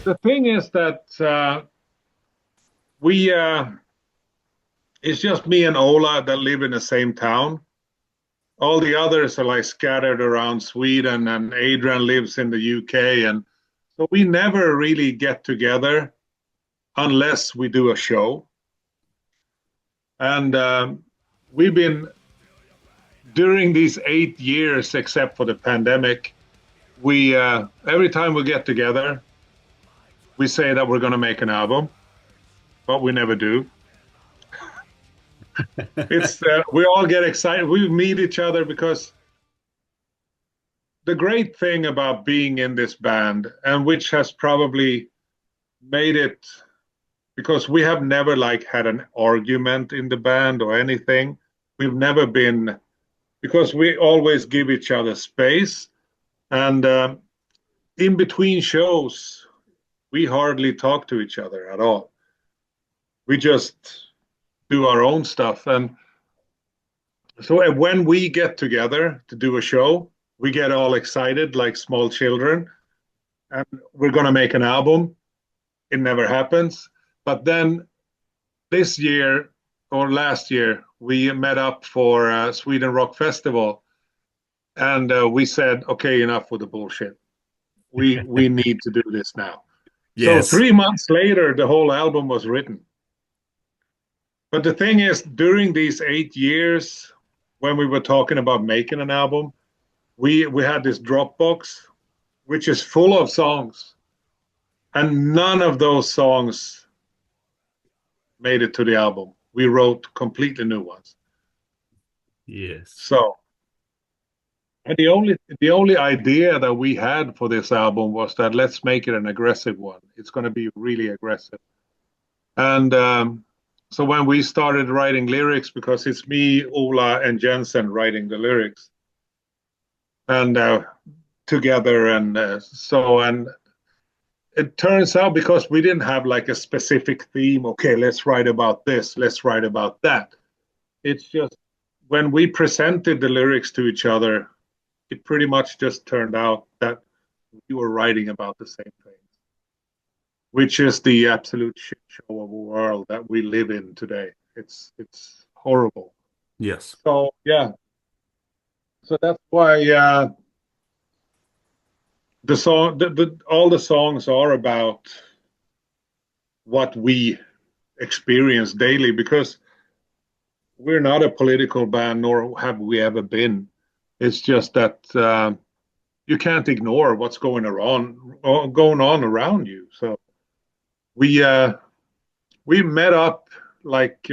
the thing is that we it's just me and Ola that live in the same town. All the others are like scattered around Sweden, and Adrian lives in the UK, and so we never really get together unless we do a show. And we've been during these 8 years, except for the pandemic, we every time we get together, we say that we're going to make an album, but we never do. It's we all get excited. We meet each other because the great thing about being in this band, and which has probably made it, because we have never like had an argument in the band or anything. We've never been, because we always give each other space, and in between shows, we hardly talk to each other at all. We just do our own stuff. And so when we get together to do a show, we get all excited like small children, and we're going to make an album. It never happens. But then this year or last year, we met up for Sweden Rock Festival, and we said, okay, enough with the bullshit. We need to do this now. Yes. So 3 months later, the whole album was written. But the thing is, during these 8 years, when we were talking about making an album, we had this Dropbox, which is full of songs. And none of those songs made it to the album. We wrote completely new ones. Yes. So, and the only idea that we had for this album was that let's make it an aggressive one. It's going to be really aggressive. And so when we started writing lyrics, because it's me, Ola, and Jensen writing the lyrics, and together, and and it turns out, because we didn't have like a specific theme, okay, let's write about this, let's write about that. It's just when we presented the lyrics to each other, it pretty much just turned out that we were writing about the same thing, which is the absolute shit show of a world that we live in today. It's horrible. Yes. So yeah. So that's why the song, all the songs are about what we experience daily, because we're not a political band, nor have we ever been. It's just that you can't ignore what's going on around you. So we met up like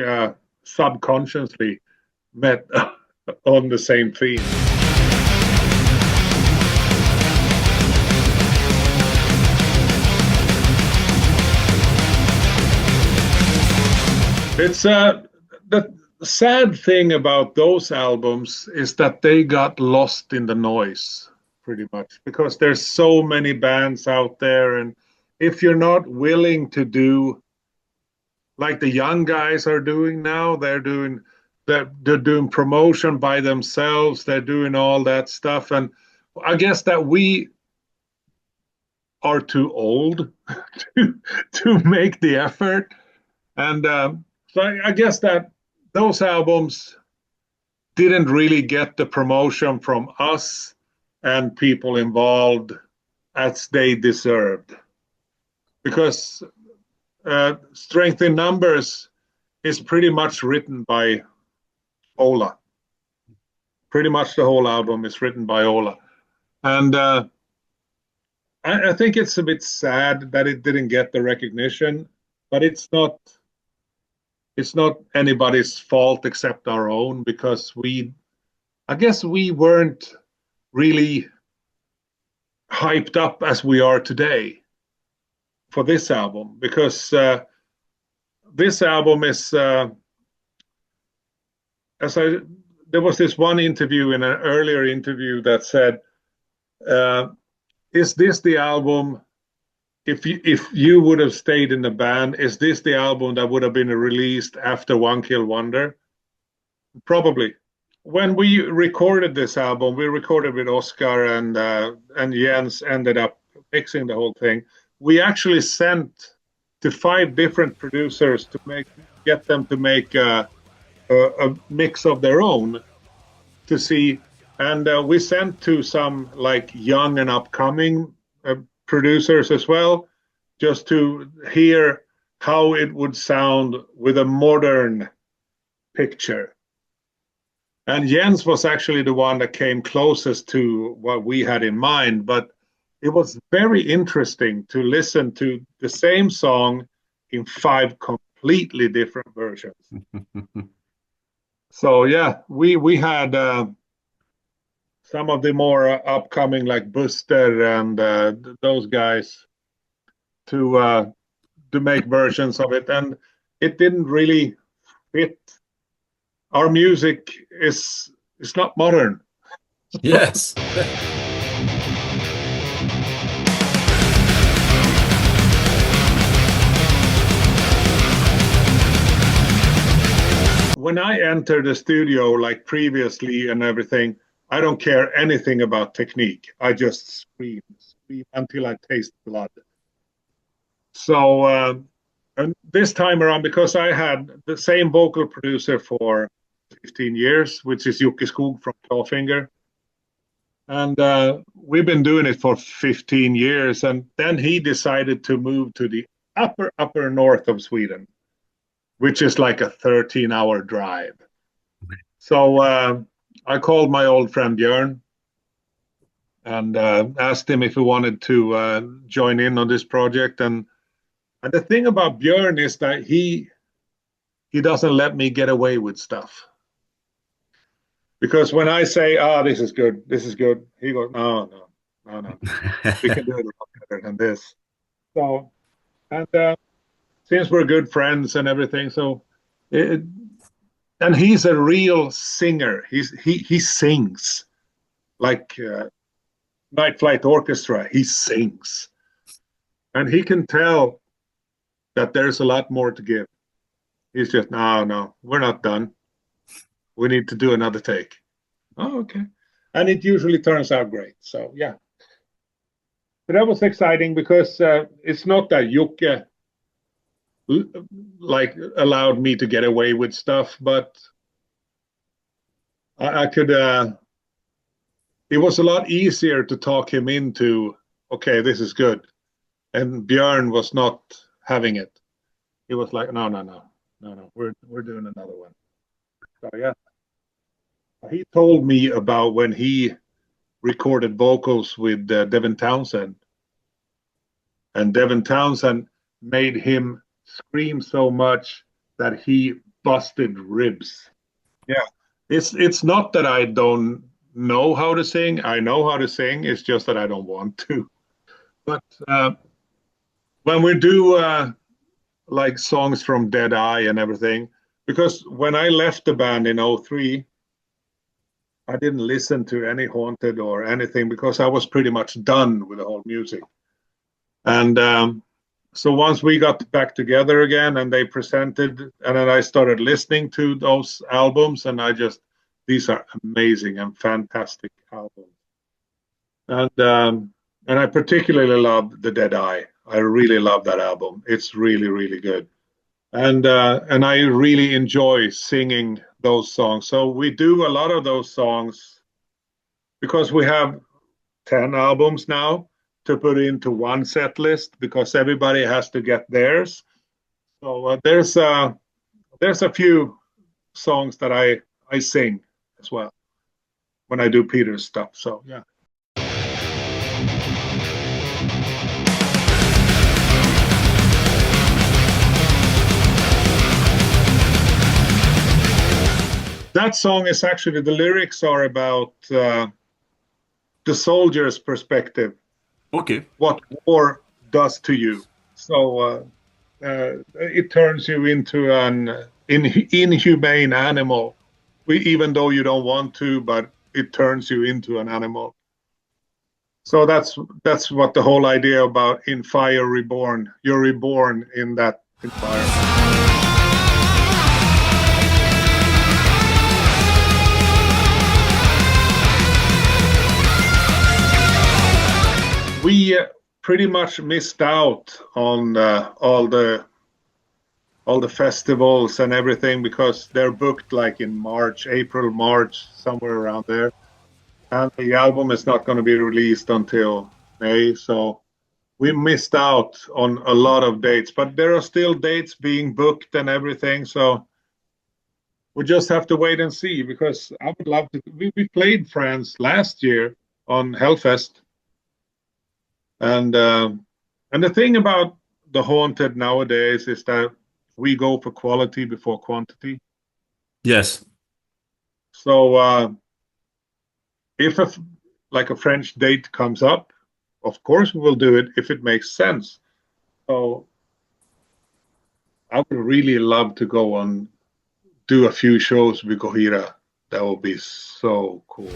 subconsciously met on the same theme. It's the sad thing about those albums is that they got lost in the noise pretty much, because there's so many bands out there, and if you're not willing to do like the young guys are doing now, they're doing promotion by themselves, they're doing all that stuff, and I guess that we are too old to make the effort, and so I guess that those albums didn't really get the promotion from us and people involved as they deserved, because Strength in Numbers is pretty much written by Ola. Pretty much the whole album is written by Ola. And I think it's a bit sad that it didn't get the recognition, but it's not anybody's fault except our own, because I guess we weren't really hyped up as we are today for this album, because this album is there was this one interview in an earlier interview that said, is this the album, if you would have stayed in the band, is this the album that would have been released after One Kill Wonder? Probably. When we recorded this album, we recorded with Oscar, and Jens ended up mixing the whole thing. we actually sent to 5 different producers to get them to make a mix of their own to see. And we sent to some like young and upcoming producers as well, just to hear how it would sound with a modern picture. And Jens was actually the one that came closest to what we had in mind, but it was very interesting to listen to the same song in 5 completely different versions. So yeah, we had some of the more upcoming like Buster and those guys to make versions of it, and it didn't really fit. Our music is not modern. Yes. When I enter the studio like previously and everything, I don't care anything about technique. I just scream until I taste blood. So and this time around, because I had the same vocal producer for 15 years, which is Jocke Skog from Clawfinger. And we've been doing it for 15 years. And then he decided to move to the upper north of Sweden, which is like a 13-hour drive. So I called my old friend Björn and asked him if he wanted to join in on this project. And the thing about Björn is that he doesn't let me get away with stuff. Because when I say, this is good, he goes, no. We can do it a lot better than this. So, and since we're good friends and everything, so and he's a real singer. He sings like Night Flight Orchestra. He sings, and he can tell that there's a lot more to give. He's just no, we're not done. We need to do another take. Oh, okay. And it usually turns out great. So yeah. But that was exciting because it's not that Jocke like allowed me to get away with stuff, but I could it was a lot easier to talk him into, okay, this is good. And Björn was not having it. He was like, no, we're doing another one. So yeah. He told me about when he recorded vocals with Devin Townsend. And Devin Townsend made him scream so much that he busted ribs. Yeah. It's not that I don't know how to sing. I know how to sing. It's just that I don't want to. But when we do like songs from Dead Eye and everything, because when I left the band in 2003, I didn't listen to any Haunted or anything because I was pretty much done with the whole music. And so once we got back together again and they presented, and then I started listening to those albums, and these are amazing and fantastic albums. And I particularly love The Dead Eye. I really love that album. It's really, really good. And I really enjoy singing those songs. So we do a lot of those songs because we have 10 albums now to put into one set list because everybody has to get theirs. So there's a few songs that I sing as well when I do Peter's stuff. So yeah. That song is actually, the lyrics are about the soldier's perspective. Okay. What war does to you. So it turns you into an inhumane animal, even though you don't want to, but it turns you into an animal. So that's what the whole idea about In Fire Reborn. You're reborn in that environment. We pretty much missed out on all the festivals and everything because they're booked like in March, April, March, somewhere around there. And the album is not going to be released until May, so we missed out on a lot of dates. But there are still dates being booked and everything, so we just have to wait and see because I would love to. We played France last year on Hellfest, and the thing about the Haunted nowadays is that we go for quality before quantity. Yes. So if like a French date comes up, of course we will do it if it makes sense. So I would really love to go on do a few shows with Gojira. That would be so cool.